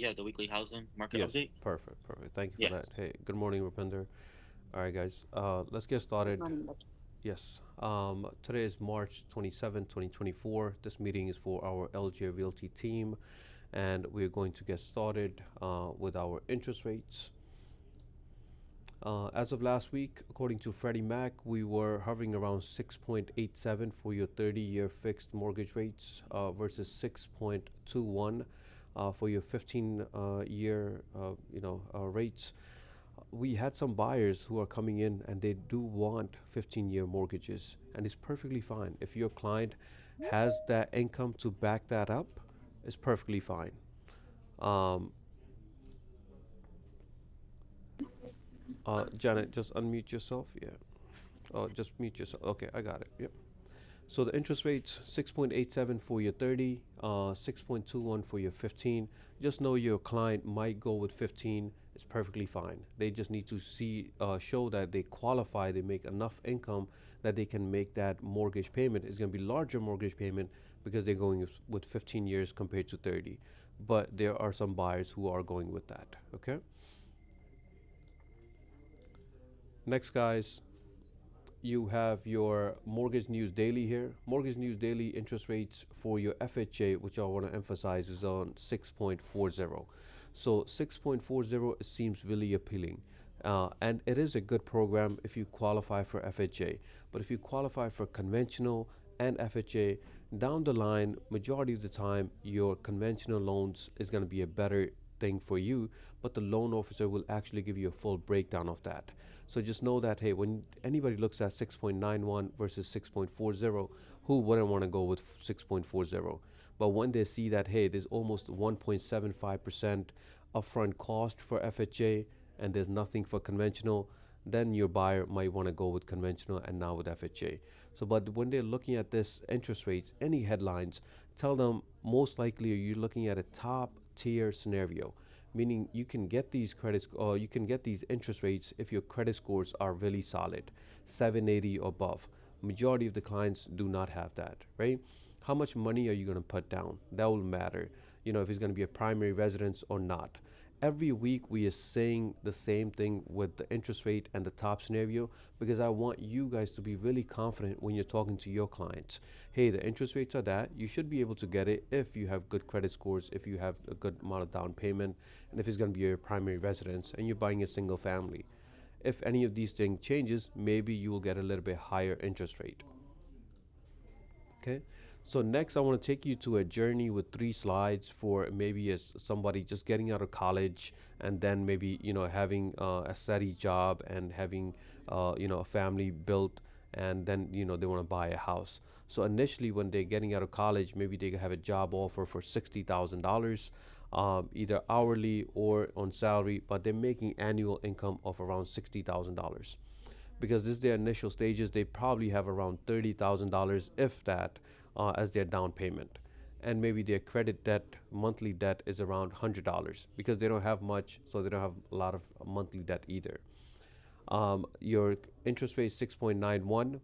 Yeah, the weekly housing market Yes, update. perfect, perfect. Thank you for Yeah. that. Hey, good morning, Rupinder. All right, guys, let's get Good started. morning, Doctor. Yes, today is March 27, 2024. This meeting is for our LJ Realty team, and we're going to get started with our interest rates. As of last week, according to Freddie Mac, we were hovering around 6.87 for your 30-year fixed mortgage rates versus 6.21 for your 15-year, rates. We had some buyers who are coming in and they do want 15-year mortgages, and it's perfectly fine. If your client has that income to back that up, it's perfectly fine. Um, Janet, just unmute yourself. Yeah. Just mute yourself. Okay, I got it. Yep. So the interest rate's 6.87 for your 30, 6.21 for your 15. Just know your client might go with 15. It's perfectly fine. They just need to show that they qualify, they make enough income that they can make that mortgage payment. It's going to be larger mortgage payment because they're going with 15 years compared to 30. But there are some buyers who are going with that. Okay. Next, guys, you have your Mortgage News Daily here. Mortgage News Daily interest rates for your FHA, which I want to emphasize, is on 6.40. So 6.40 seems really appealing. And it is a good program if you qualify for FHA. But if you qualify for conventional and FHA, down the line, majority of the time, your conventional loans is going to be a better thing for you, but the loan officer will actually give you a full breakdown of that. So just know that, hey, when anybody looks at 6.91 versus 6.40, who wouldn't want to go with 6.40? But when they see that, hey, there's almost 1.75% upfront cost for FHA and there's nothing for conventional, then your buyer might want to go with conventional and now with FHA. So, but when they're looking at this interest rates, any headlines, tell them most likely you're looking at a top tier scenario, meaning you can get these credits or you can get these interest rates if your credit scores are really solid, 780 or above. Majority of the clients do not have that, right? How much money are you going to put down? That will matter, if it's going to be a primary residence or not. Every week we are saying the same thing with the interest rate and the top scenario because I want you guys to be really confident when you're talking to your clients. Hey, the interest rates are that. You should be able to get it if you have good credit scores, if you have a good amount of down payment, and if it's going to be your primary residence and you're buying a single family. If any of these things changes, maybe you will get a little bit higher interest rate. Okay. So next, I want to take you to a journey with 3 slides for maybe as somebody just getting out of college and then maybe having a steady job and having a family built and then they want to buy a house. So initially, when they're getting out of college, maybe they have a job offer for $60,000, either hourly or on salary, but they're making annual income of around $60,000 because this is their initial stages. They probably have around $30,000, if that, as their down payment. And maybe their credit debt, monthly debt, is around $100 because they don't have much, so they don't have a lot of monthly debt either. Your interest rate is 6.91,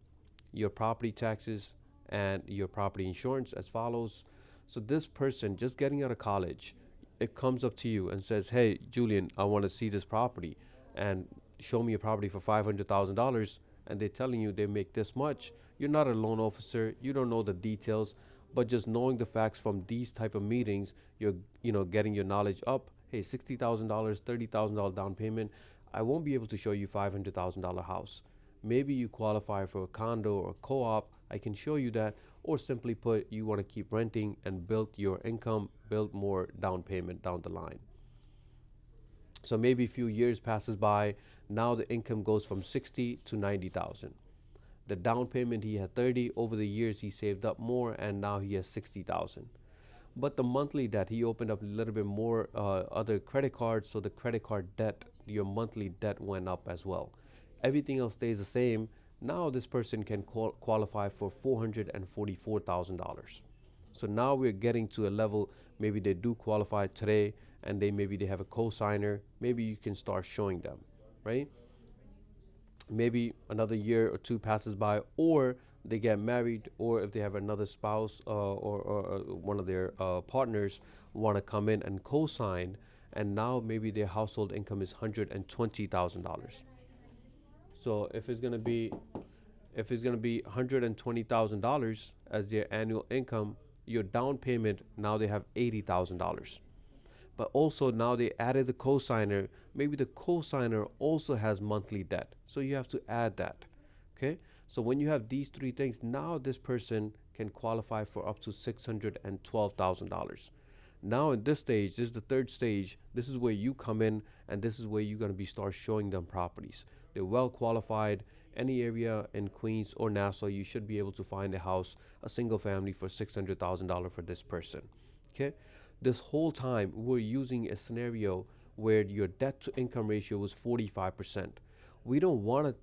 your property taxes and your property insurance as follows. So this person just getting out of college, it comes up to you and says, "Hey, Julian, I want to see this property, and show me a property for $500,000." And they're telling you they make this much. You're not a loan officer. You don't know the details, but just knowing the facts from these type of meetings, you're getting your knowledge up. Hey, $60,000, $30,000 down payment. I won't be able to show you $500,000 house. Maybe you qualify for a condo or co-op. I can show you that, or simply put, you want to keep renting and build your income, build more down payment down the line. So maybe a few years passes by. Now the income goes from 60 to 90,000. The down payment he had 30. Over the years he saved up more, and now he has 60,000. But the monthly debt, he opened up a little bit more other credit cards, so the credit card debt, your monthly debt went up as well. Everything else stays the same. Now this person can qualify for $444,000. So now we're getting to a level, maybe they do qualify today and maybe they have a co-signer. Maybe you can start showing them, right? Maybe another year or two passes by, or they get married, or if they have another spouse or one of their partners want to come in and co-sign, and now maybe their household income is $120,000. So if it's gonna be $120,000 as their annual income, your down payment now they have $80,000. But also now they added the cosigner. Maybe the cosigner also has monthly debt, so you have to add that. Okay, so when you have these three things, now this person can qualify for up to $612,000. Now in this stage, this is the third stage. This is where you come in, and this is where you're gonna be start showing them properties. They're well qualified. Any area in Queens or Nassau, you should be able to find a house, a single family for $600,000 for this person. Okay, this whole time we're using a scenario where your debt to income ratio was 45%. We don't want to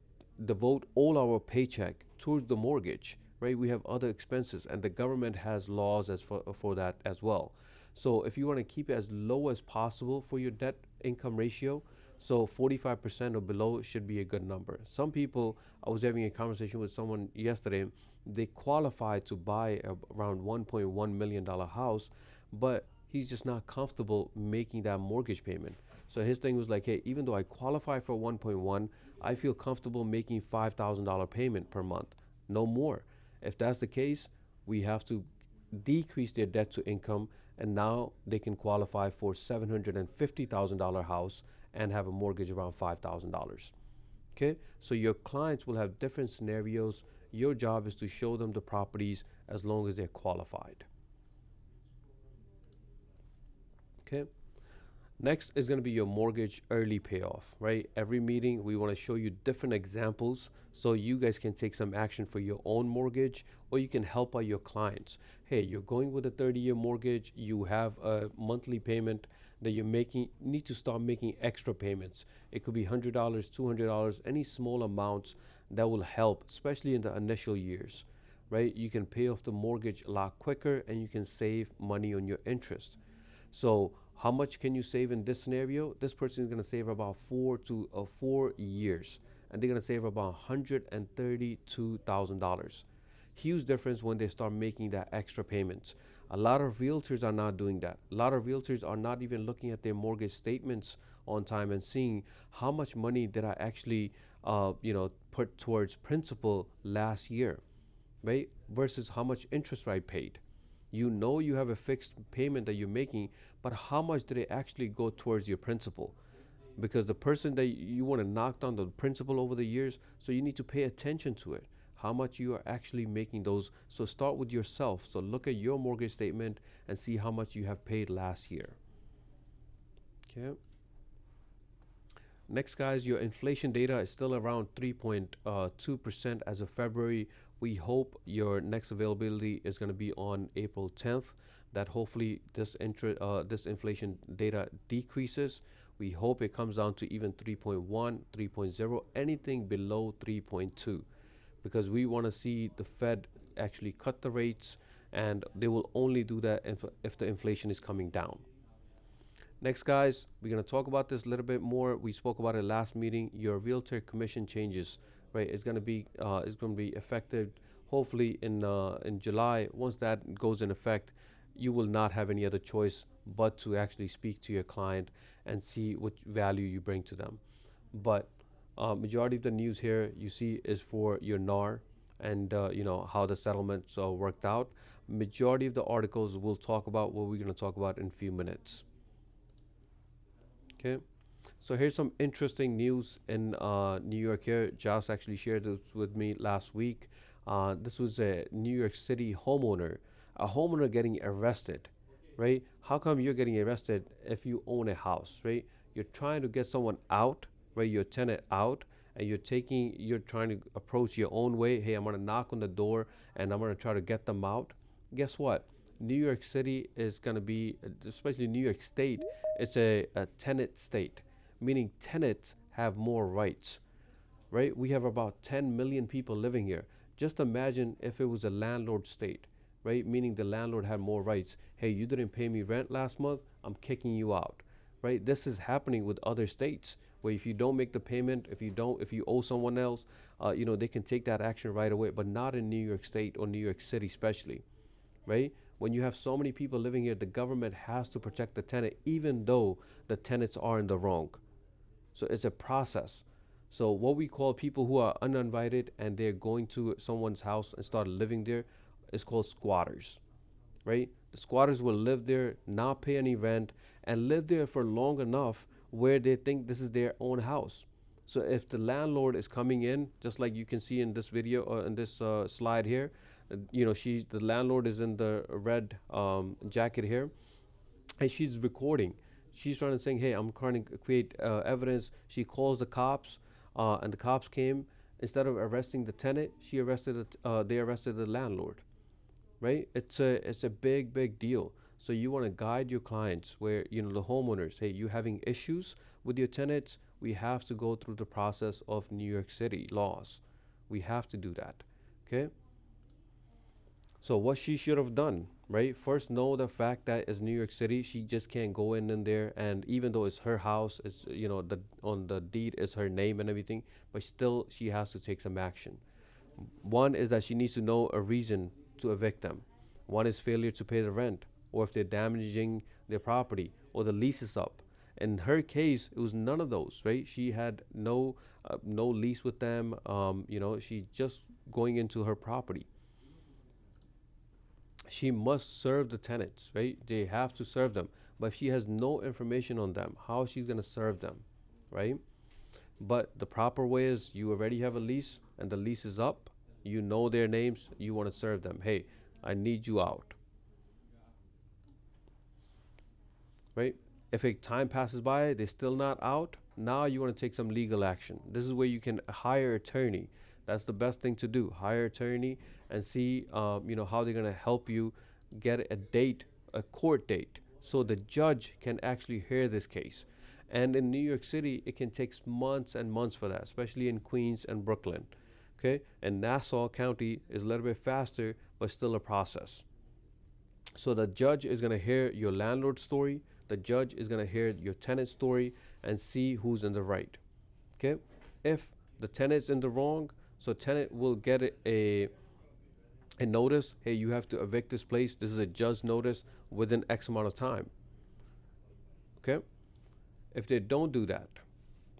devote all our paycheck towards the mortgage, right? We have other expenses, and the government has laws as for that as well. So if you want to keep it as low as possible for your debt income ratio, so 45% or below should be a good number. Some people, I was having a conversation with someone yesterday, they qualify to buy around $1.1 million house, but he's just not comfortable making that mortgage payment. So his thing was like, hey, even though I qualify for 1.1, I feel comfortable making $5,000 payment per month, no more. If that's the case, we have to decrease their debt to income, and now they can qualify for $750,000 house and have a mortgage around $5,000. Okay, so your clients will have different scenarios. Your job is to show them the properties as long as they're qualified. Okay, next is going to be your mortgage early payoff, right? Every meeting, we want to show you different examples so you guys can take some action for your own mortgage, or you can help out your clients. Hey, you're going with a 30-year mortgage, you have a monthly payment that you're making, you need to start making extra payments. It could be $100, $200, any small amounts that will help, especially in the initial years, right? You can pay off the mortgage a lot quicker, and you can save money on your interest. So how much can you save in this scenario? This person is going to save about 4 years, and they're going to save about $132,000. Huge difference when they start making that extra payments. A lot of realtors are not doing that. A lot of realtors are not even looking at their mortgage statements on time and seeing how much money did I actually, put towards principal last year, right? Versus how much interest I paid. You know you have a fixed payment that you're making, but how much did it actually go towards your principal? Because the person that you want to knock down the principal over the years, so you need to pay attention to it. How much you are actually making those. So start with yourself. So look at your mortgage statement and see how much you have paid last year. Okay. Next, guys, your inflation data is still around 3.2% as of February. We hope your next availability is going to be on April 10th, that hopefully this inflation data decreases. We hope it comes down to even 3.1, 3.0, anything below 3.2, because we want to see the Fed actually cut the rates, and they will only do that if the inflation is coming down. Next, guys, we're going to talk about this a little bit more. We spoke about it last meeting. Your realtor commission changes, right? It's going to be effective hopefully in July. Once that goes in effect, you will not have any other choice but to actually speak to your client and see what value you bring to them. But majority of the news here you see is for your NAR and how the settlements worked out. Majority of the articles will talk about what we're going to talk about in a few minutes. Okay, so here's some interesting news in New York here. Josh actually shared this with me last week. This was a New York City homeowner, a homeowner getting arrested, right? How come you're getting arrested if you own a house, right? You're trying to get someone out, right? Your tenant out, and you're trying to approach your own way. Hey, I'm gonna knock on the door and I'm gonna try to get them out. Guess what? New York City is gonna be, especially New York State, it's a tenant state, meaning tenants have more rights, right? We have about 10 million people living here. Just imagine if it was a landlord state, right? Meaning the landlord had more rights. Hey, you didn't pay me rent last month, I'm kicking you out, right? This is happening with other states where if you don't make the payment, if you owe someone else, they can take that action right away, but not in New York State or New York City, especially, right? When you have so many people living here, the government has to protect the tenant, even though the tenants are in the wrong. So it's a process. So what we call people who are uninvited and they're going to someone's house and start living there is called squatters, right? The squatters will live there, not pay any rent, and live there for long enough where they think this is their own house. So if the landlord is coming in, just like you can see in this video or in this slide here, the landlord is in the red jacket here, and she's recording. She's trying to say, "Hey, I'm trying to create evidence." She calls the cops, and the cops came. Instead of arresting the tenant, they arrested the landlord. Right? It's a big deal. So you want to guide your clients, where the homeowners. Hey, you having issues with your tenants? We have to go through the process of New York City laws. We have to do that. Okay. So what she should have done, right? First, know the fact that it's New York City. She just can't go in there, and even though it's her house, it's the on the deed is her name and everything, but still she has to take some action. One is that she needs to know a reason to evict them. One is failure to pay the rent, or if they're damaging their property, or the lease is up. In her case, it was none of those, right? She had no lease with them. She just going into her property. She must serve the tenants, right? They have to serve them. But if she has no information on them, how she's gonna serve them, right? But the proper way is you already have a lease and the lease is up. You know their names. You want to serve them. Hey, I need you out, right? If a time passes by, they're still not out. Now you want to take some legal action. This is where you can hire attorney. That's the best thing to do. Hire attorney and see, how they're gonna help you get a date, a court date, so the judge can actually hear this case. And in New York City, it can take months and months for that, especially in Queens and Brooklyn. Okay, and Nassau County is a little bit faster, but still a process. So the judge is gonna hear your landlord story. The judge is gonna hear your tenant story and see who's in the right. Okay, if the tenant's in the wrong, so tenant will get a notice. Hey, you have to evict this place. This is a judge notice within X amount of time. Okay, if they don't do that,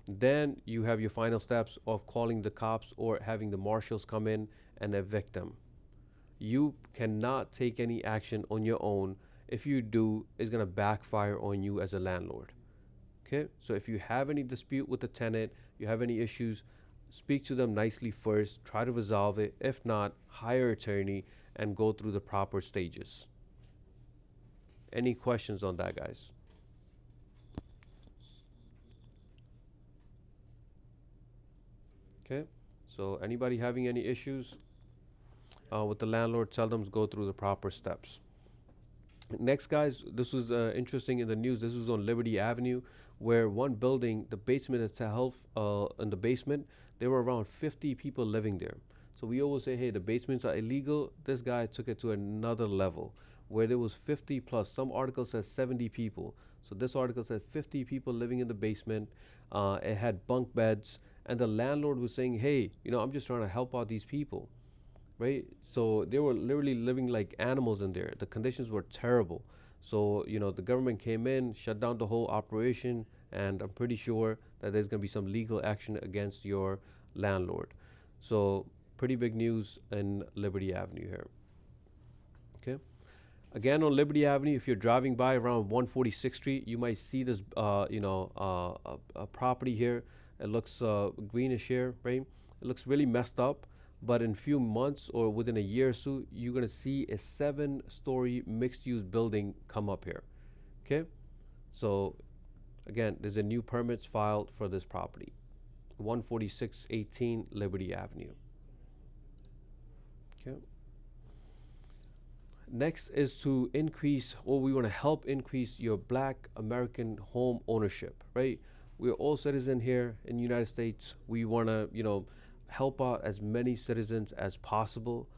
then you have your final steps of calling the cops or having the marshals come in and evict them. You cannot take any action on your own. If you do, it's going to backfire on you as a landlord. Okay, so if you have any dispute with the tenant, you have any issues, speak to them nicely first, try to resolve it. If not, hire an attorney and go through the proper stages. Any questions on that, guys? Okay, so anybody having any issues with the landlord, tell them to go through the proper steps. Next, guys, this was interesting in the news. This was on Liberty Avenue, where one building, the basement itself, in the basement, there were around 50 people living there. So we always say, hey, the basements are illegal. This guy took it to another level, where there was 50 plus. Some article says 70 people. So this article said 50 people living in the basement. It had bunk beds, and the landlord was saying, hey, I'm just trying to help out these people, right? So they were literally living like animals in there. The conditions were terrible. So, the government came in, shut down the whole operation, and I'm pretty sure that there's going to be some legal action against your landlord. So, pretty big news in Liberty Avenue here. Okay. Again, on Liberty Avenue, if you're driving by around 146th Street, you might see this, a property here. It looks greenish here, right? It looks really messed up. But in a few months or within a year or so, you're going to see a 7-story mixed-use building come up here. Okay? So, again, there's a new permits filed for this property. 14618 Liberty Avenue. Okay. Next is to increase, or we want to help increase your Black American home ownership, right? We're all citizens here in the United States. We want to, help out as many citizens as possible.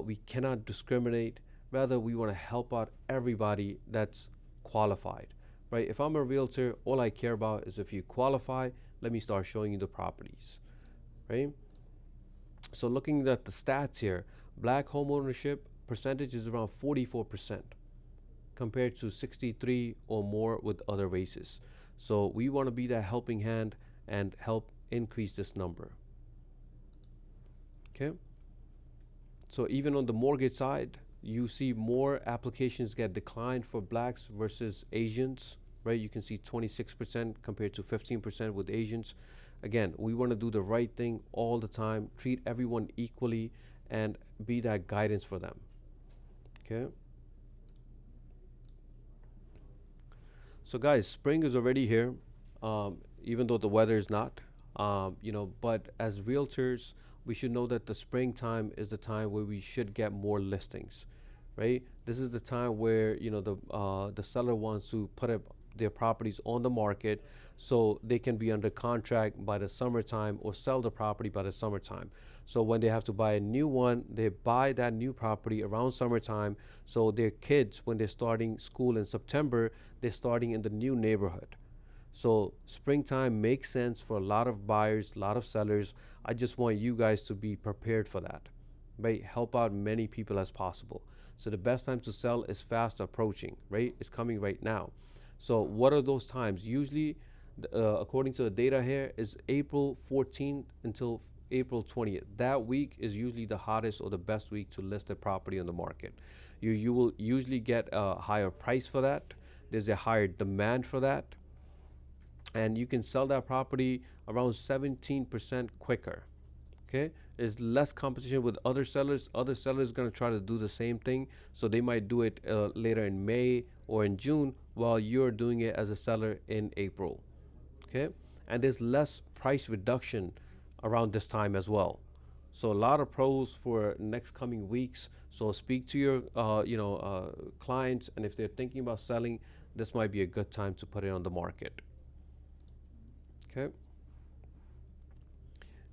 We cannot discriminate. Rather, we want to help out everybody that's qualified, right? If I'm a realtor, all I care about is if you qualify, let me start showing you the properties, right? So looking at the stats here, black home ownership percentage is around 44% compared to 63 or more with other races. So we want to be that helping hand and help increase this number. Okay. So even on the mortgage side, you see more applications get declined for blacks versus Asians, right? You can see 26% compared to 15% with Asians. Again, we want to do the right thing all the time, treat everyone equally, and be that guidance for them. Okay. So guys, spring is already here, even though the weather is not. But as realtors, we should know that the springtime is the time where we should get more listings, right? This is the time where the seller wants to put up their properties on the market so they can be under contract by the summertime or sell the property by the summertime. So when they have to buy a new one, they buy that new property around summertime. So their kids, when they're starting school in September, they're starting in the new neighborhood. So springtime makes sense for a lot of buyers, a lot of sellers. I just want you guys to be prepared for that, right? Help out many people as possible. So the best time to sell is fast approaching, right? It's coming right now. So what are those times? Usually, according to the data here, is April 14th until April 20th. That week is usually the hottest or the best week to list a property on the market. You will usually get a higher price for that. There's a higher demand for that, and you can sell that property around 17% quicker. Okay, there's less competition with other sellers. Other sellers going to try to do the same thing, so they might do it later in May or in June, while you're doing it as a seller in April. Okay, and there's less price reduction around this time as well. So a lot of pros for next coming weeks. So speak to your clients, and if they're thinking about selling, this might be a good time to put it on the market. Okay.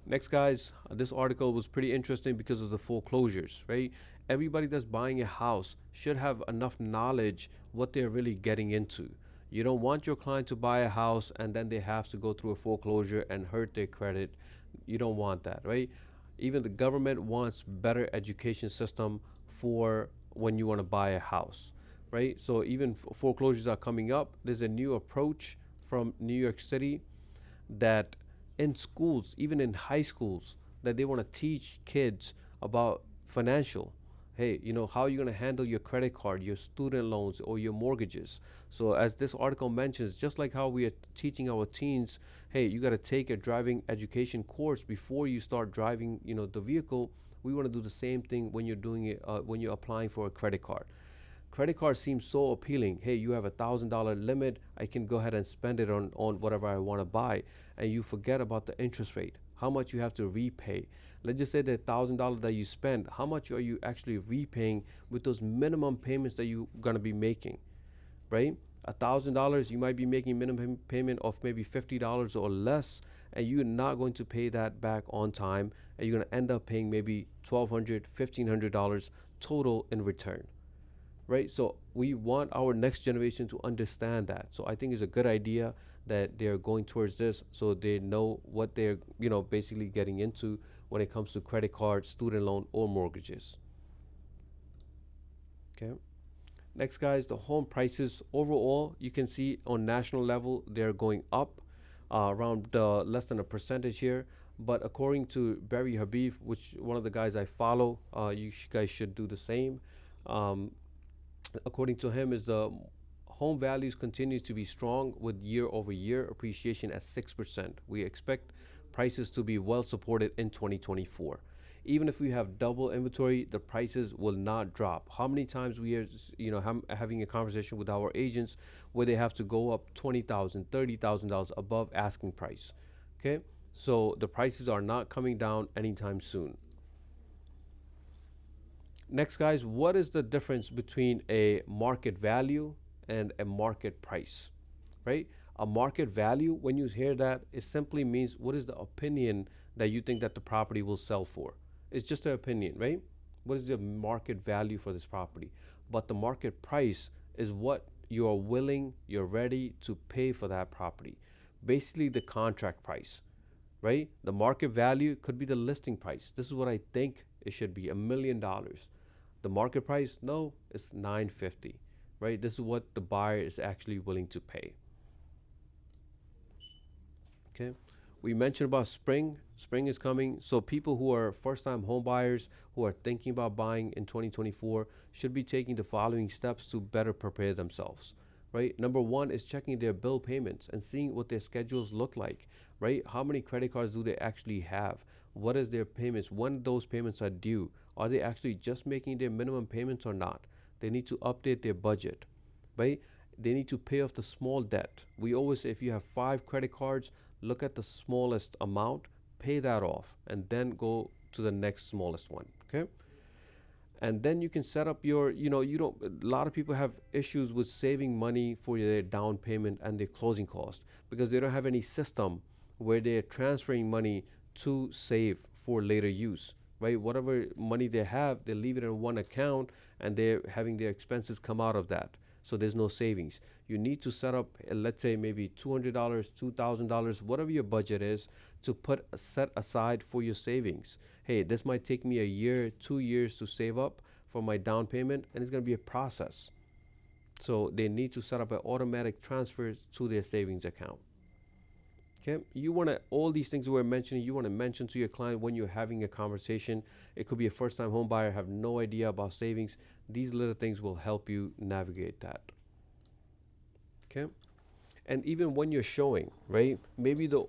Next, guys, this article was pretty interesting because of the foreclosures, right? Everybody that's buying a house should have enough knowledge what they're really getting into. You don't want your client to buy a house and then they have to go through a foreclosure and hurt their credit. You don't want that, right? Even the government wants better education system for when you want to buy a house, right? So even foreclosures are coming up. There's a new approach from New York City that in schools, even in high schools, that they want to teach kids about financial. Hey, how are you going to handle your credit card, your student loans, or your mortgages? So, as this article mentions, just like how we are teaching our teens, hey, you got to take a driving education course before you start driving, the vehicle. We want to do the same thing when you're doing it, when you're applying for a credit card. Credit card seems so appealing. Hey, you have $1,000 limit. I can go ahead and spend it on whatever I want to buy. And you forget about the interest rate, how much you have to repay. Let's just say the $1,000 that you spend, how much are you actually repaying with those minimum payments that you're going to be making, right? $1,000, you might be making minimum payment of maybe $50 or less, and you're not going to pay that back on time, and you're going to end up paying maybe $1,200, $1,500 total in return. Right, so we want our next generation to understand that. So I think it's a good idea that they're going towards this, so they know what they're basically getting into when it comes to credit cards, student loan, or mortgages. Okay. Next, guys, the home prices overall, you can see on national level they're going up around less than a percentage here. But according to Barry Habib, which one of the guys I follow, you guys should do the same. According to him, is the home values continue to be strong with year-over-year appreciation at 6%. We expect prices to be well supported in 2024. Even if we have double inventory, the prices will not drop. How many times we are, having a conversation with our agents where they have to go up $20,000, $30,000 above asking price. Okay, so the prices are not coming down anytime soon. Next, guys, what is the difference between a market value and a market price, right? A market value, when you hear that, it simply means what is the opinion that you think that the property will sell for. It's just an opinion, right? What is the market value for this property? But the market price is what you are willing, you're ready to pay for that property. Basically, the contract price, right? The market value could be the listing price. This is what I think it should be, $1 million. The market price, no, it's 950, right? This is what the buyer is actually willing to pay. Okay. We mentioned about spring. Spring is coming. So people who are first-time home buyers who are thinking about buying in 2024 should be taking the following steps to better prepare themselves. Right? Number one is checking their bill payments and seeing what their schedules look like. Right? How many credit cards do they actually have? What is their payments? When those payments are due? Are they actually just making their minimum payments or not? They need to update their budget. Right? They need to pay off the small debt. We always say if you have 5 credit cards, look at the smallest amount, pay that off, and then go to the next smallest one. Okay. And then you can set up your, you don't, a lot of people have issues with saving money for their down payment and their closing cost because they don't have any system where they're transferring money to save for later use, right? Whatever money they have, they leave it in one account and they're having their expenses come out of that. So there's no savings. You need to set up, let's say maybe $200, $2,000, whatever your budget is, to put set aside for your savings. Hey, this might take me a year, 2 years to save up for my down payment, and it's going to be a process. So they need to set up an automatic transfer to their savings account. Okay, you want to, all these things we're mentioning, you want to mention to your client when you're having a conversation. It could be a first time home buyer, have no idea about savings. These little things will help you navigate that. Okay, and even when you're showing, right, maybe the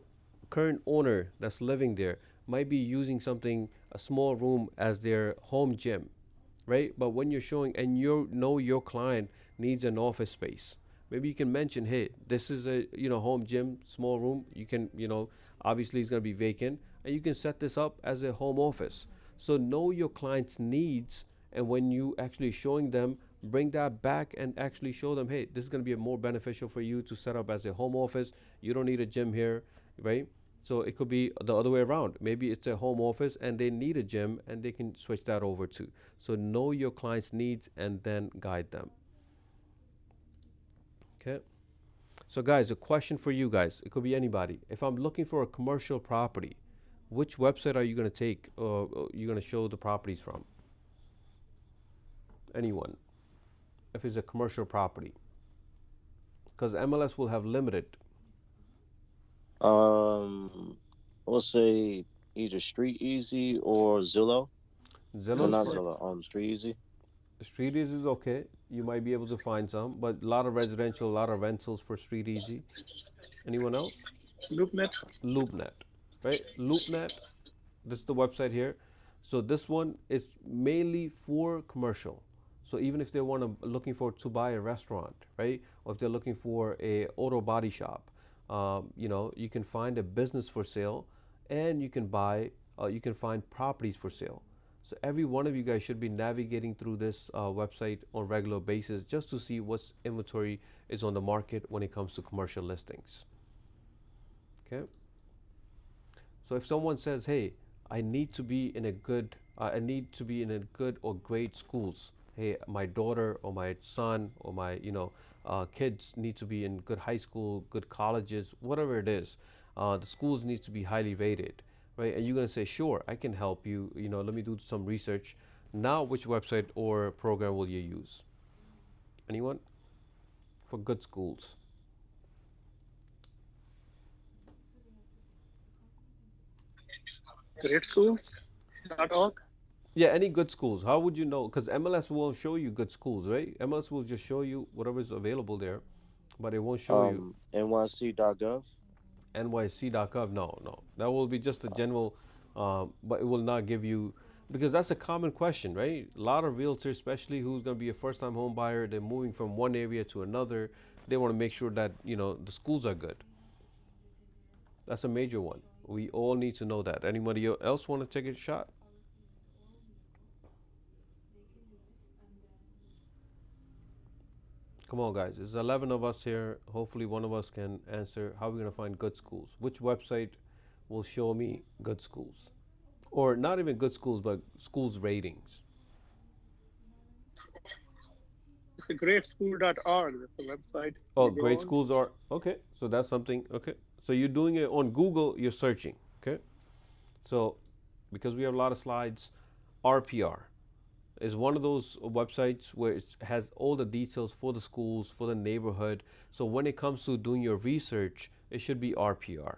current owner that's living there might be using something, a small room, as their home gym, right? But when you're showing and you know your client needs an office space, maybe you can mention, hey, this is a home gym, small room. You can obviously it's going to be vacant, and you can set this up as a home office. So know your client's needs, and when you actually showing them, bring that back and actually show them, hey, this is going to be more beneficial for you to set up as a home office. You don't need a gym here, right? So it could be the other way around. Maybe it's a home office and they need a gym and they can switch that over too. So know your client's needs and then guide them. Okay. So guys, a question for you guys. It could be anybody. If I'm looking for a commercial property, which website are you going to take or you're going to show the properties from? Anyone? If it's a commercial property. Because MLS will have limited. Um, we'll say either Street Easy or Zillow. No, Zillow's not for Zillow. Street Easy. Street Easy is okay. You might be able to find some, but a lot of residential, a lot of rentals for Street Easy. Anyone else? LoopNet. LoopNet, right? LoopNet, this is the website here. So this one is mainly for commercial. So even if they want to looking for to buy a restaurant, right, or if they're looking for a auto body shop, you can find a business for sale, and you can find properties for sale. So every one of you guys should be navigating through this website on regular basis just to see what's inventory is on the market when it comes to commercial listings. Okay. So if someone says, "Hey, I need to be in a good or great schools. Hey, my daughter or my son or my kids need to be in good high school, good colleges, whatever it is. The schools needs to be highly rated, right?" And you're gonna say, "Sure, I can help you. Let me do some research." Now, which website or program will you use? Anyone for good schools? Greatschools.org. Yeah, any good schools. How would you know? Because MLS won't show you good schools, right? MLS will just show you whatever is available there, but it won't show you NYC.gov. NYC.gov. No, no. That will be just a general, but it will not give you, because that's a common question, right? A lot of realtors, especially who's going to be a first time home buyer, they're moving from one area to another. They want to make sure that, the schools are good. That's a major one. We all need to know that. Anybody else want to take a shot? Come on, guys. There's 11 of us here. Hopefully, one of us can answer how we're going to find good schools. Which website will show me good schools? Or not even good schools, but schools ratings. It's a greatschool.org. That's the website. Oh, You go great on. schools are okay. So that's something. Okay. So you're doing it on Google. You're searching. Okay. So because we have a lot of slides, RPR is one of those websites where it has all the details for the schools, for the neighborhood. So when it comes to doing your research, it should be RPR,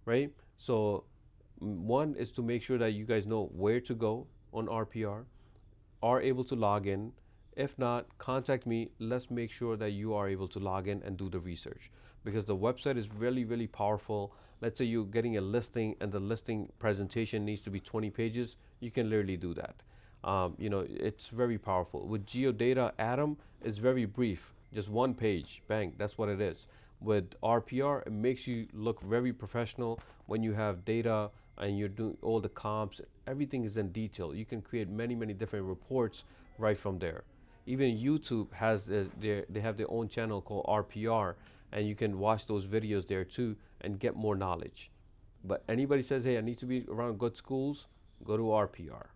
right? So one is to make sure that you guys know where to go on RPR, are able to log in. If not, contact me. Let's make sure that you are able to log in and do the research because the website is really, really powerful. Let's say you're getting a listing and the listing presentation needs to be 20 pages. You can literally do that. It's very powerful. With Geodata, Atom is very brief, just one page, bang, that's what it is. With RPR, it makes you look very professional when you have data and you're doing all the comps. Everything is in detail. You can create many, many different reports right from there. Even YouTube has they have their own channel called RPR, and you can watch those videos there too and get more knowledge. But anybody says, hey, I need to be around good schools, go to RPR.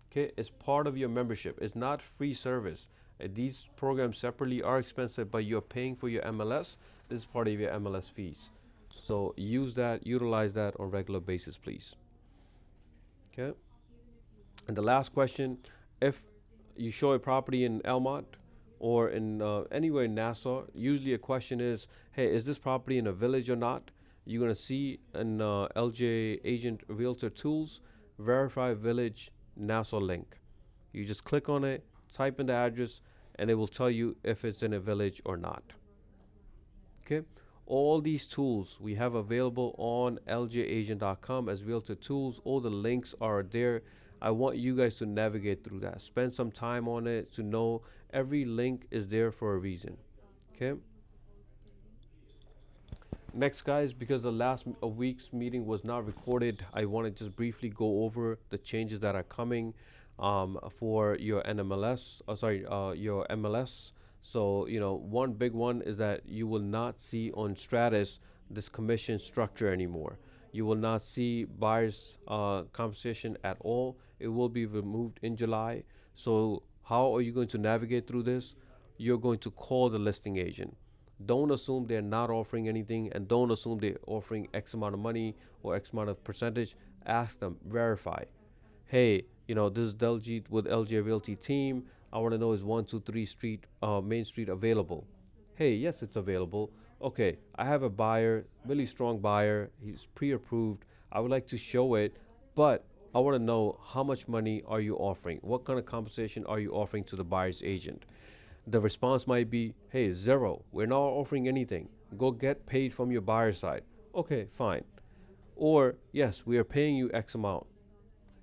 Okay, it's part of your membership. It's not free service. These programs separately are expensive, but you're paying for your MLS. This is part of your MLS fees. So use that, utilize that on a regular basis, please. Okay. And the last question, if you show a property in Elmont or in anywhere in Nassau, usually a question is, hey, is this property in a village or not? You're going to see in LJ Agent Realtor Tools, Verify Village Nassau link. You just click on it, type in the address, and it will tell you if it's in a village or not. Okay. All these tools we have available on ljagent.com as realtor tools. All the links are there. I want you guys to navigate through that. Spend some time on it to know every link is there for a reason. Okay. Next, guys, because the last a week's meeting was not recorded, I want to just briefly go over the changes that are coming for your NMLS. Your MLS. So one big one is that you will not see on Stratus this commission structure anymore. You will not see buyers compensation at all. It will be removed in July. So how are you going to navigate through this? You're going to call the listing agent. Don't assume they're not offering anything and don't assume they're offering X amount of money or X amount of percentage. Ask them, verify. Hey, this is Deljeet with LJ Realty team. I want to know is 123 Street, Main Street available? Hey, yes, it's available. Okay, I have a buyer, really strong buyer. He's pre-approved. I would like to show it, but I want to know how much money are you offering? What kind of compensation are you offering to the buyer's agent? The response might be, hey, zero. We're not offering anything. Go get paid from your buyer side. Okay, fine. Or, yes, we are paying you X amount.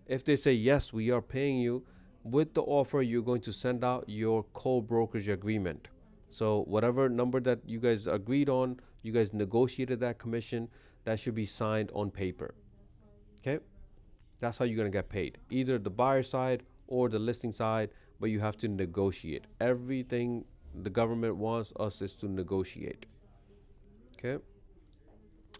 If they say, yes, we are paying you, with the offer, you're going to send out your co-brokerage agreement. So whatever number that you guys agreed on, you guys negotiated that commission, that should be signed on paper. Okay? That's how you're going to get paid. Either the buyer side or the listing side, but you have to negotiate. Everything the government wants us is to negotiate. Okay?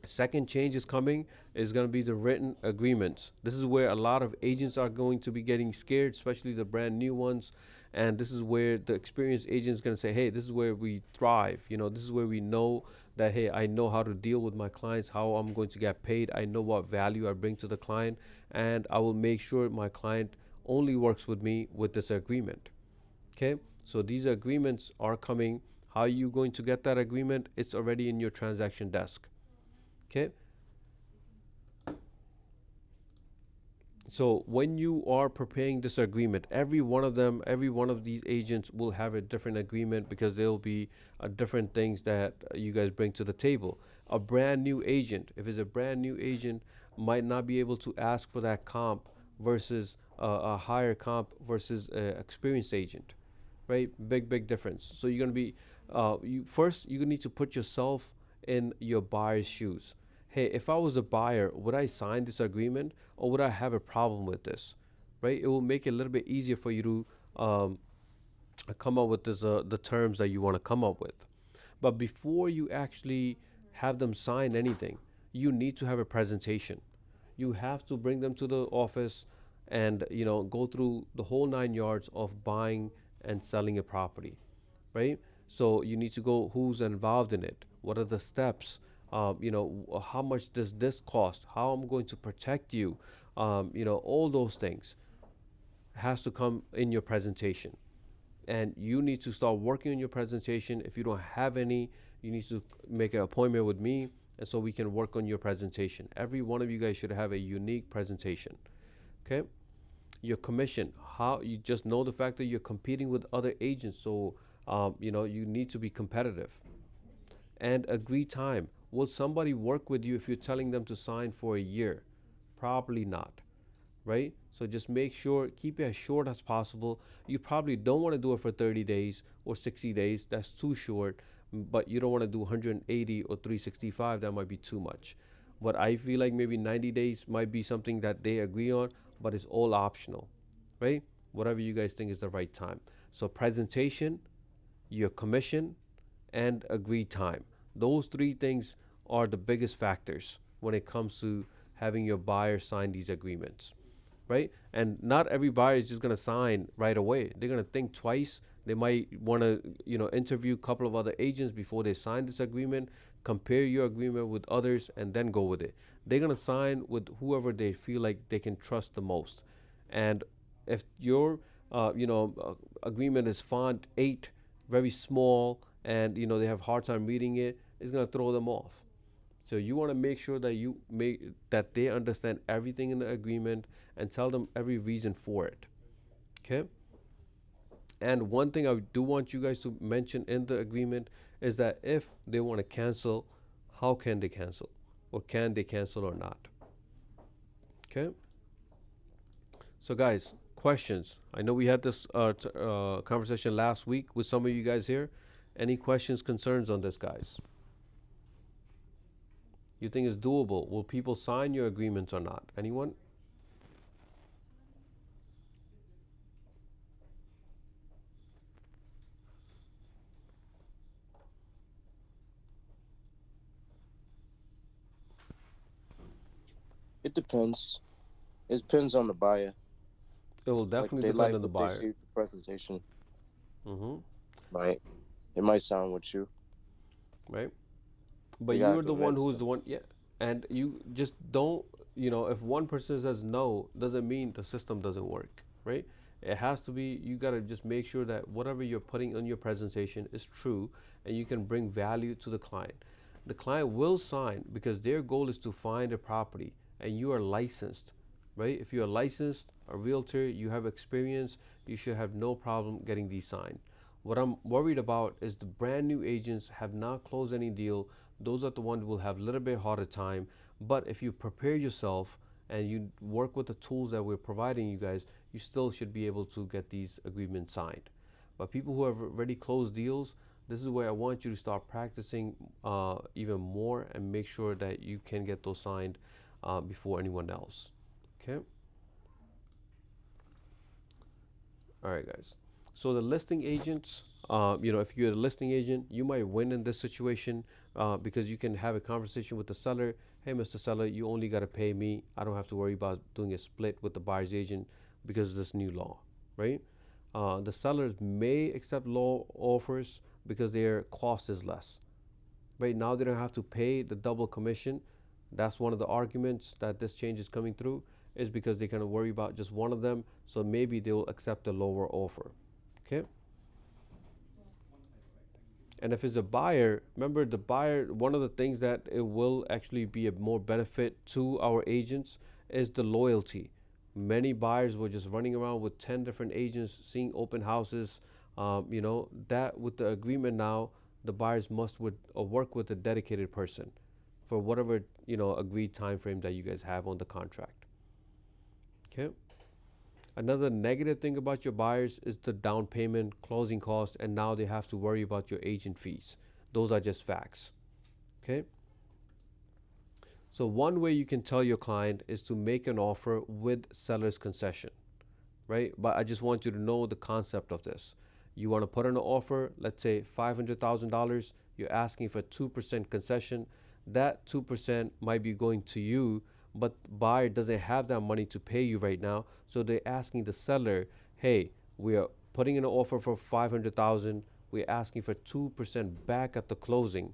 Second change is coming is going to be the written agreements. This is where a lot of agents are going to be getting scared, especially the brand new ones. And this is where the experienced agent is going to say, hey, this is where we thrive. This is where we know that, hey, I know how to deal with my clients, how I'm going to get paid. I know what value I bring to the client, and I will make sure my client only works with me with this agreement. Okay, so these agreements are coming. How are you going to get that agreement? It's already in your transaction desk. Okay, so when you are preparing this agreement, every one of them, every one of these agents will have a different agreement because there will be different things that you guys bring to the table. A brand new agent, if it's a brand new agent, might not be able to ask for that comp versus a higher comp versus an experienced agent, right? Big difference. So you're gonna be, you need to put yourself in your buyer's shoes. Hey, if I was a buyer, would I sign this agreement or would I have a problem with this? Right? It will make it a little bit easier for you to come up with the terms that you want to come up with. But before you actually have them sign anything, you need to have a presentation. You have to bring them to the office and go through the whole 9 yards of buying and selling a property. right? So you need to go who's involved in it, what are the steps, how much does this cost, how I'm going to protect you, all those things has to come in your presentation. And you need to start working on your presentation. If you don't have any, you need to make an appointment with me, and so we can work on your presentation. Every one of you guys should have a unique presentation. Okay. Your commission, how you just know the fact that you're competing with other agents, so you need to be competitive. And agree time. Will somebody work with you if you're telling them to sign for a year? Probably not, right? So just make sure, keep it as short as possible. You probably don't want to do it for 30 days or 60 days. That's too short. But you don't want to do 180 or 365. That might be too much. But I feel like maybe 90 days might be something that they agree on, but it's all optional, right? Whatever you guys think is the right time. So presentation, your commission, and agreed time. Those three things are the biggest factors when it comes to having your buyer sign these agreements, right? And not every buyer is just going to sign right away. They're going to think twice. They might want to, interview a couple of other agents before they sign this agreement, compare your agreement with others, and then go with it. They're going to sign with whoever they feel like they can trust the most. And if your, agreement is font 8, very small, and, they have a hard time reading it, it's going to throw them off. So you want to make sure that you make that they understand everything in the agreement and tell them every reason for it. Okay? And one thing I do want you guys to mention in the agreement is that if they want to cancel, how can they cancel? Or can they cancel or not? Okay? So guys, questions. I know we had this conversation last week with some of you guys here. Any questions, concerns on this, guys? You think it's doable? Will people sign your agreements or not? Anyone? It depends. It depends on the buyer. It will Like definitely they depend like on the what they buyer. see with the presentation. Mm-hmm. Might it might sound with you. Right? But They you gotta are the one convince who's them. the one, yeah. And you just don't, if one person says no, doesn't mean the system doesn't work, right? It has to be, you got to just make sure that whatever you're putting on your presentation is true and you can bring value to the client. The client will sign because their goal is to find a property and you are licensed, right? If you are licensed, a realtor, you have experience, you should have no problem getting these signed. What I'm worried about is the brand new agents have not closed any deal. Those are the ones who will have a little bit harder time. But if you prepare yourself and you work with the tools that we're providing you guys, you still should be able to get these agreements signed. But people who have already closed deals, this is where I want you to start practicing even more and make sure that you can get those signed before anyone else. Okay. All right, guys. So the listing agents, if you're a listing agent, you might win in this situation because you can have a conversation with the seller. Hey, Mr. Seller, you only got to pay me. I don't have to worry about doing a split with the buyer's agent because of this new law, right? The sellers may accept low offers because their cost is less. Right now, they don't have to pay the double commission. That's one of the arguments that this change is coming through is because they kind of worry about just one of them. So maybe they'll accept a lower offer. Okay. And if it's a buyer, remember the buyer, one of the things that it will actually be a more benefit to our agents is the loyalty. Many buyers were just running around with 10 different agents, seeing open houses. That with the agreement now, the buyers must work with a dedicated person for whatever, agreed time frame that you guys have on the contract. Okay. Another negative thing about your buyers is the down payment, closing costs, and now they have to worry about your agent fees. Those are just facts. Okay? So, one way you can tell your client is to make an offer with seller's concession, right? But I just want you to know the concept of this. You want to put in an offer, let's say $500,000, you're asking for 2% concession. That 2% might be going to you, but buyer doesn't have that money to pay you right now. So they're asking the seller, hey, we are putting in an offer for 500,000. we're asking for 2% back at the closing,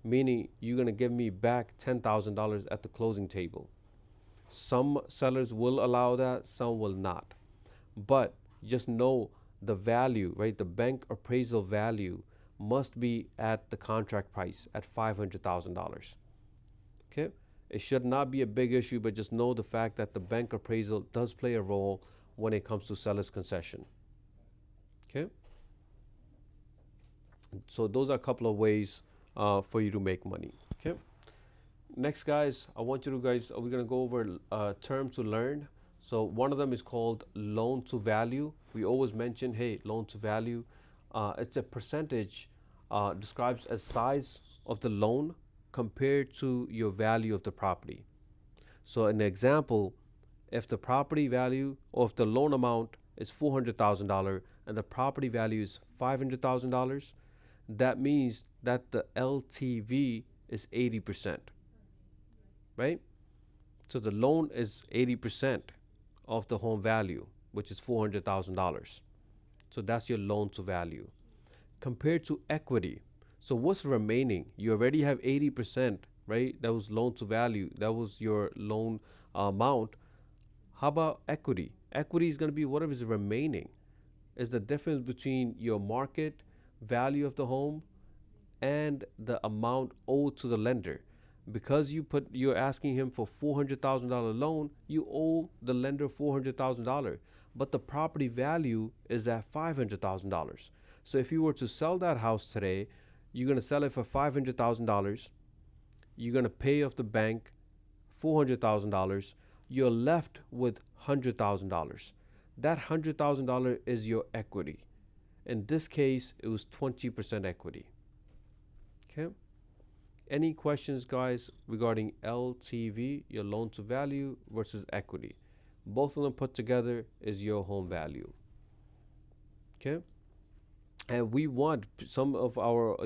meaning you're going to give me back $10,000 at the closing table. Some sellers will allow that, some will not. But just know the value, right? The bank appraisal value must be at the contract price at $500,000. Okay? It should not be a big issue, but just know the fact that the bank appraisal does play a role when it comes to seller's concession. Okay? So those are a couple of ways for you to make money. Okay? Next, guys, I want you to guys, we're gonna go over terms to learn. So one of them is called loan to value. We always mention, hey, loan to value. It's a percentage describes a size of the loan compared to your value of the property. So an example, if the property value or if the loan amount is $400,000 and the property value is $500,000, that means that the LTV is 80%, right? So the loan is 80% of the home value, which is $400,000. So that's your loan to value. Compared to equity, so what's remaining? You already have 80%, right? That was loan to value. That was your loan amount. How about equity? Equity is going to be whatever is remaining. Is the difference between your market value of the home and the amount owed to the lender. Because you're asking him for $400,000 loan, you owe the lender $400,000, but the property value is at $500,000. So if you were to sell that house today, you're gonna sell it for $500,000. You're gonna pay off the bank $400,000. You're left with $100,000. That $100,000 is your equity. In this case, it was 20% equity. Okay. Any questions, guys, regarding LTV, your loan to value versus equity? Both of them put together is your home value. Okay. And we want some of our,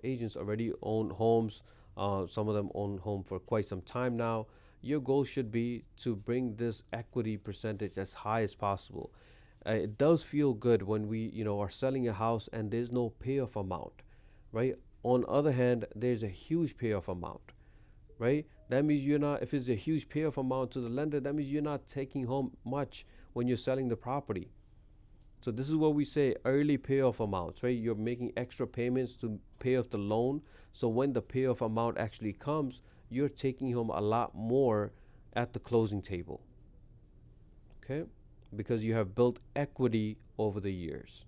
agents already own homes. Some of them own home for quite some time now. Your goal should be to bring this equity percentage as high as possible. It does feel good when we, are selling a house and there's no payoff amount, right? On the other hand, there's a huge payoff amount, right? That means you're not, if it's a huge payoff amount to the lender, that means you're not taking home much when you're selling the property. So this is what we say early payoff amounts, right? You're making extra payments to pay off the loan. So when the payoff amount actually comes, you're taking home a lot more at the closing table, okay? Because you have built equity over the years.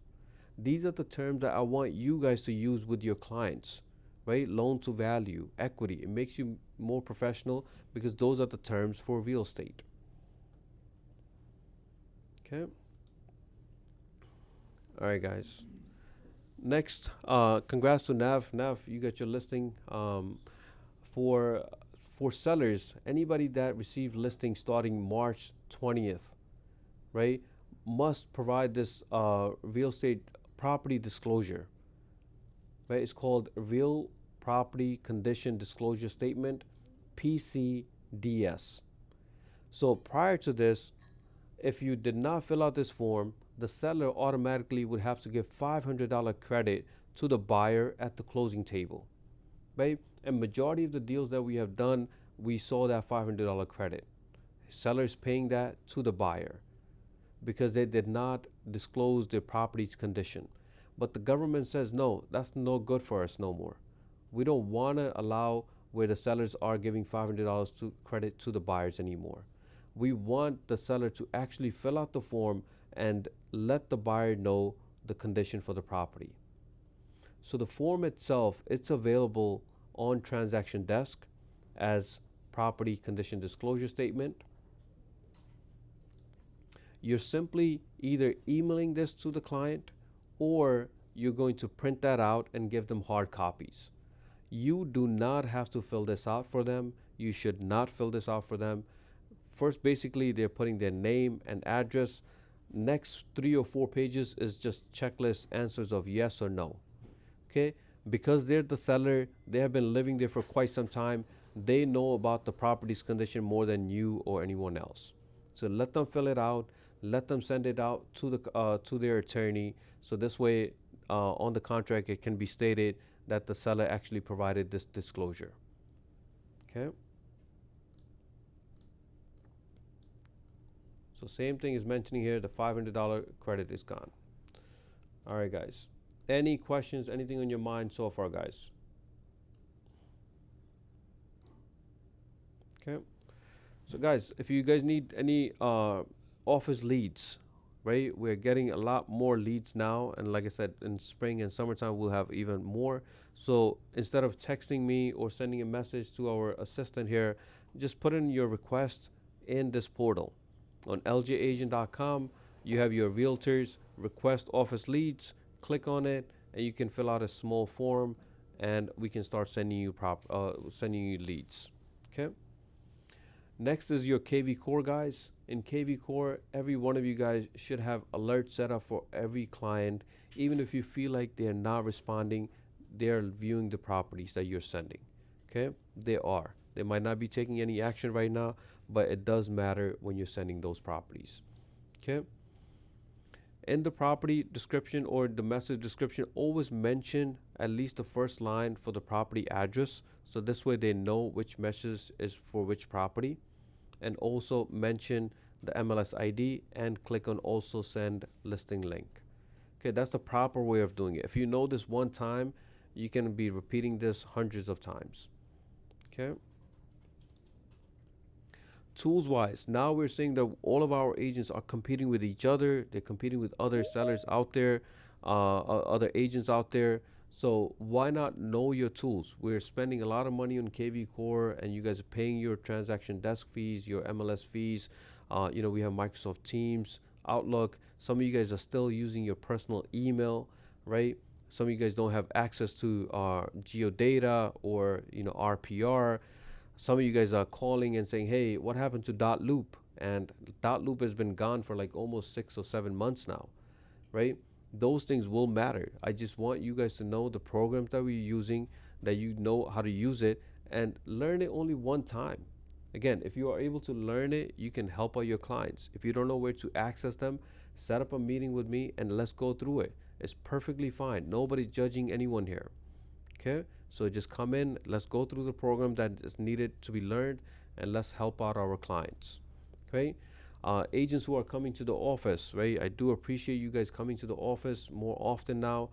These are the terms that I want you guys to use with your clients, right? Loan to value, equity. It makes you more professional because those are the terms for real estate. Okay. All right, guys. Next, congrats to Nav. Nav, you got your listing. For sellers, anybody that received listing starting March 20th, right, must provide this real estate property disclosure, right? It's called Real Property Condition Disclosure Statement, PCDS. So prior to this, if you did not fill out this form, the seller automatically would have to give $500 credit to the buyer at the closing table, right? And majority of the deals that we have done, we saw that $500 credit. Sellers paying that to the buyer because they did not disclose their property's condition. But the government says, no, that's no good for us no more. We don't want to allow where the sellers are giving $500 to credit to the buyers anymore. We want the seller to actually fill out the form and let the buyer know the condition for the property. So the form itself, it's available on transaction desk as property condition disclosure statement. You're simply either emailing this to the client or you're going to print that out and give them hard copies. You do not have to fill this out for them. You should not fill this out for them. First, basically, they're putting their name and address. Next 3 or 4 pages is just checklist answers of yes or no. Okay? Because they're the seller, they have been living there for quite some time. They know about the property's condition more than you or anyone else. So let them fill it out. Let them send it out to their attorney. So this way, on the contract, it can be stated that the seller actually provided this disclosure. Okay. So same thing is mentioning here, the $500 credit is gone. All right, guys. Any questions, anything on your mind so far, guys? Okay. So guys, if you guys need any office leads, right? We're getting a lot more leads now, and like I said, in spring and summertime we'll have even more. So instead of texting me or sending a message to our assistant here, just put in your request in this portal. On ljagent.com, you have your realtors request office leads. Click on it, and you can fill out a small form, and we can start sending you leads. Okay. Next is your KV Core, guys. In KV Core, every one of you guys should have alerts set up for every client. Even if you feel like they're not responding, they're viewing the properties that you're sending. Okay? They are. They might not be taking any action right now, but it does matter when you're sending those properties. Okay? In the property description or the message description, always mention at least the first line for the property address. So this way they know which message is for which property. And also mention the MLS ID and click on also send listing link. Okay, that's the proper way of doing it. If you know this one time, you can be repeating this hundreds of times. Okay. Tools wise, now we're seeing that all of our agents are competing with each other. They're competing with other sellers out there, other agents out there. So why not know your tools? We're spending a lot of money on KV Core, and you guys are paying your transaction desk fees, your MLS fees. We have Microsoft Teams, Outlook. Some of you guys are still using your personal email, right? Some of you guys don't have access to geodata or RPR. Some of you guys are calling and saying, hey, what happened to dot loop? And dot loop has been gone for like almost 6 or 7 months now, right? Those things will matter. I just want you guys to know the programs that we're using, that you know how to use it, and learn it only one time. Again, if you are able to learn it, you can help out your clients. If you don't know where to access them, set up a meeting with me and let's go through it. It's perfectly fine. Nobody's judging anyone here. Okay? So just come in, let's go through the program that is needed to be learned, and let's help out our clients. Okay? Agents who are coming to the office, right? I do appreciate you guys coming to the office more often now.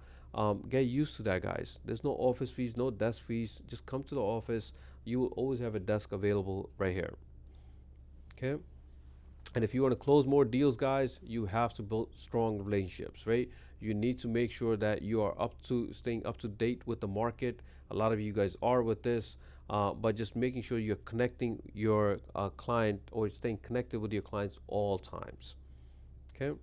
Get used to that, guys. There's no office fees, no desk fees. Just come to the office. You will always have a desk available right here. Okay? And if you want to close more deals, guys, you have to build strong relationships, right? You need to make sure that you are staying up to date with the market. A lot of you guys are with this, but just making sure you're connecting your client or staying connected with your clients all times. Okay.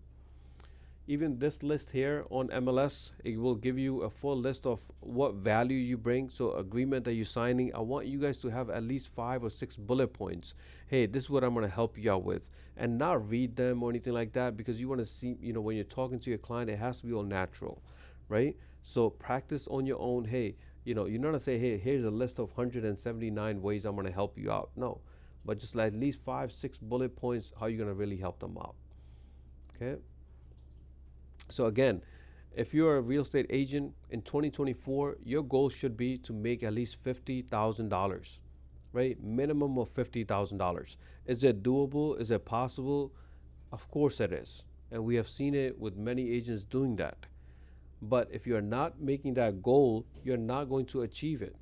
Even this list here on MLS, it will give you a full list of what value you bring. So agreement that you're signing, I want you guys to have at least 5 or 6 bullet points. Hey, this is what I'm going to help you out with, and not read them or anything like that, because you want to see, when you're talking to your client, it has to be all natural, right? So practice on your own. Hey, you're not going to say, hey, here's a list of 179 ways I'm going to help you out. No, but just like at least 5, 6 bullet points, how you're going to really help them out. Okay. So again, if you're a real estate agent in 2024, your goal should be to make at least $50,000, right? Minimum of $50,000. Is it doable? Is it possible? Of course it is. And we have seen it with many agents doing that. But if you're not making that goal, you're not going to achieve it.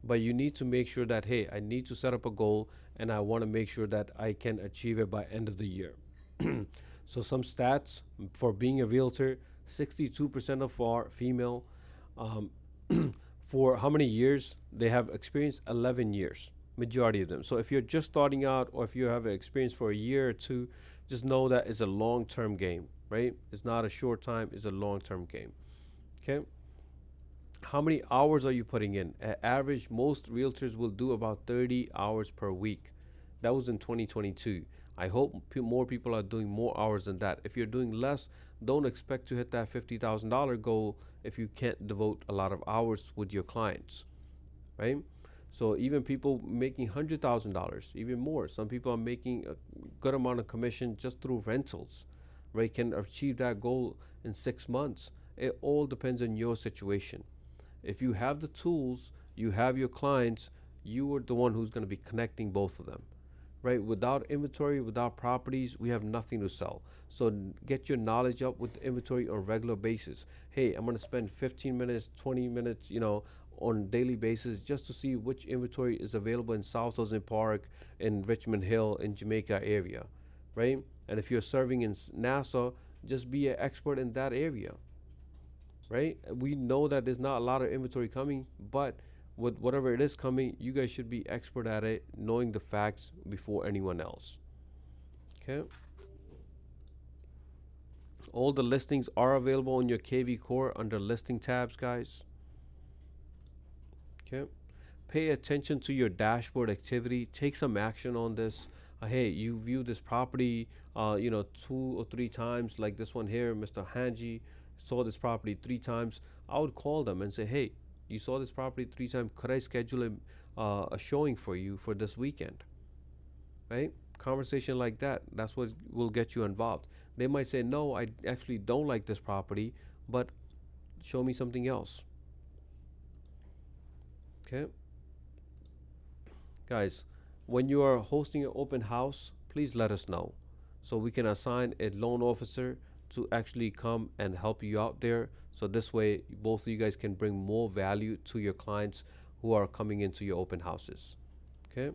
But you need to make sure that, hey, I need to set up a goal, and I want to make sure that I can achieve it by end of the year. So some stats for being a realtor: 62% of our female. For how many years? They have experience 11 years, majority of them. So if you're just starting out, or if you have experience for a year or two, just know that it's a long-term game, right? It's not a short time, it's a long-term game. Okay. How many hours are you putting in? At average, most realtors will do about 30 hours per week. That was in 2022. I hope more people are doing more hours than that. If you're doing less, don't expect to hit that $50,000 goal if you can't devote a lot of hours with your clients, right? So even people making $100,000, even more. Some people are making a good amount of commission just through rentals, right? Can achieve that goal in 6 months. It all depends on your situation. If you have the tools, you have your clients, you are the one who's going to be connecting both of them, right? Without inventory, without properties, we have nothing to sell. So get your knowledge up with inventory on a regular basis. Hey, I'm going to spend 15 minutes, 20 minutes, on daily basis just to see which inventory is available in South Ocean Park, in Richmond Hill, in Jamaica area, right? And if you're serving in Nassau, just be an expert in that area, right? We know that there's not a lot of inventory coming, but with whatever it is coming, you guys should be expert at it, knowing the facts before anyone else. Okay. All the listings are available on your KV Core under listing tabs, guys. Okay. Pay attention to your dashboard activity. Take some action on this. Hey, you view this property, 2 or 3 times, like this one here, Mr. Hanji saw this property 3 times. I would call them and say, hey, you saw this property 3 times. Could I schedule a showing for you for this weekend? Right? Conversation like that. That's what will get you involved. They might say, no, I actually don't like this property, but show me something else. Okay. Guys, when you are hosting an open house, please let us know so we can assign a loan officer to actually come and help you out there. So this way, both of you guys can bring more value to your clients who are coming into your open houses. Okay.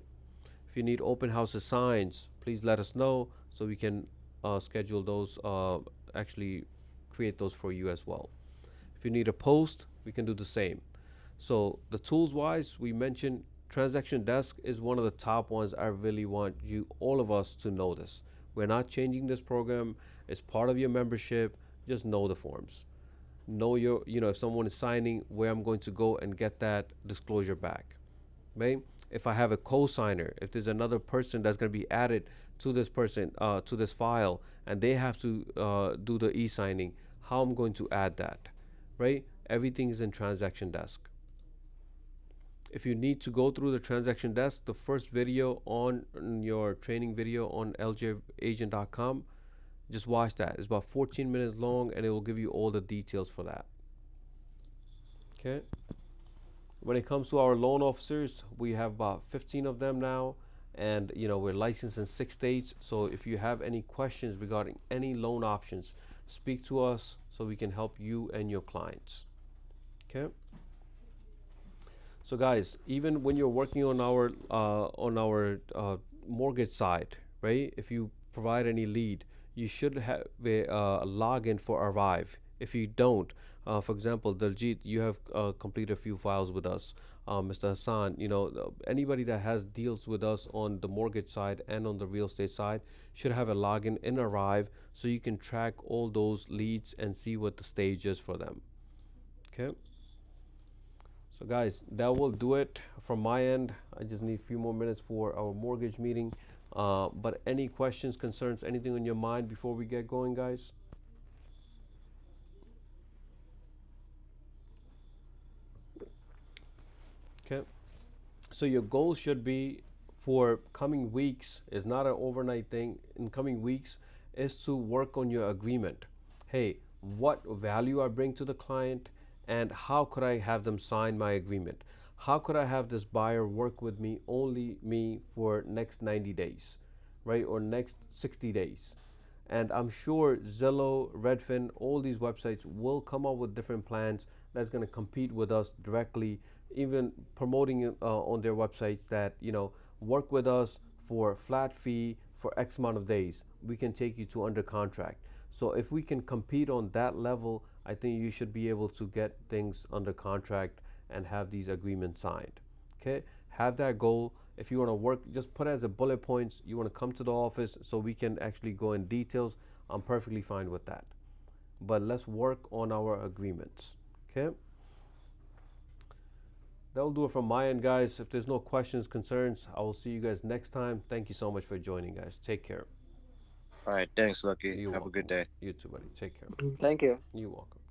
If you need open house signs, please let us know so we can schedule those, actually create those for you as well. If you need a post, we can do the same. So the tools wise, we mentioned transaction desk is one of the top ones. I really want you, all of us, to know this. We're not changing this program. It's part of your membership. Just know the forms. Know if someone is signing, where I'm going to go and get that disclosure back. Right? If I have a co-signer, if there's another person that's going to be added to this person, to this file, and they have to do the e-signing, how I'm going to add that, right? Everything is in transaction desk. If you need to go through the transaction desk, the first video on your training video on ljagent.com, just watch that. It's about 14 minutes long, and it will give you all the details for that. Okay. When it comes to our loan officers, we have about 15 of them now, and we're licensed in 6 states. So if you have any questions regarding any loan options, speak to us so we can help you and your clients. Okay. So guys, even when you're working on our mortgage side, right? If you provide any lead, you should have a login for Arrive. If you don't, for example, Daljit, you have completed a few files with us. Mr. Hassan, anybody that has deals with us on the mortgage side and on the real estate side should have a login in Arrive so you can track all those leads and see what the stage is for them. Okay. So guys, that will do it from my end. I just need a few more minutes for our mortgage meeting. But any questions, concerns, anything on your mind before we get going, guys? Okay. So your goal should be for coming weeks is not an overnight thing. In coming weeks is to work on your agreement. Hey, what value I bring to the client, and how could I have them sign my agreement? How could I have this buyer work with me, only me, for next 90 days, right? Or next 60 days. And I'm sure Zillow, Redfin, all these websites will come up with different plans that's going to compete with us directly, even promoting it on their websites that, work with us for flat fee for X amount of days. We can take you to under contract. So if we can compete on that level, I think you should be able to get things under contract and have these agreements signed. Okay, have that goal. If you want to work, just put it as a bullet points. You want to come to the office so we can actually go in details. I'm perfectly fine with that. But let's work on our agreements. Okay. That'll do it from my end, guys. If there's no questions, concerns, I will see you guys next time. Thank you so much for joining, guys. Take care. All right. Thanks, Lucky. You're Have a good welcome. day. You too, buddy. Take care. Thank you. You're welcome.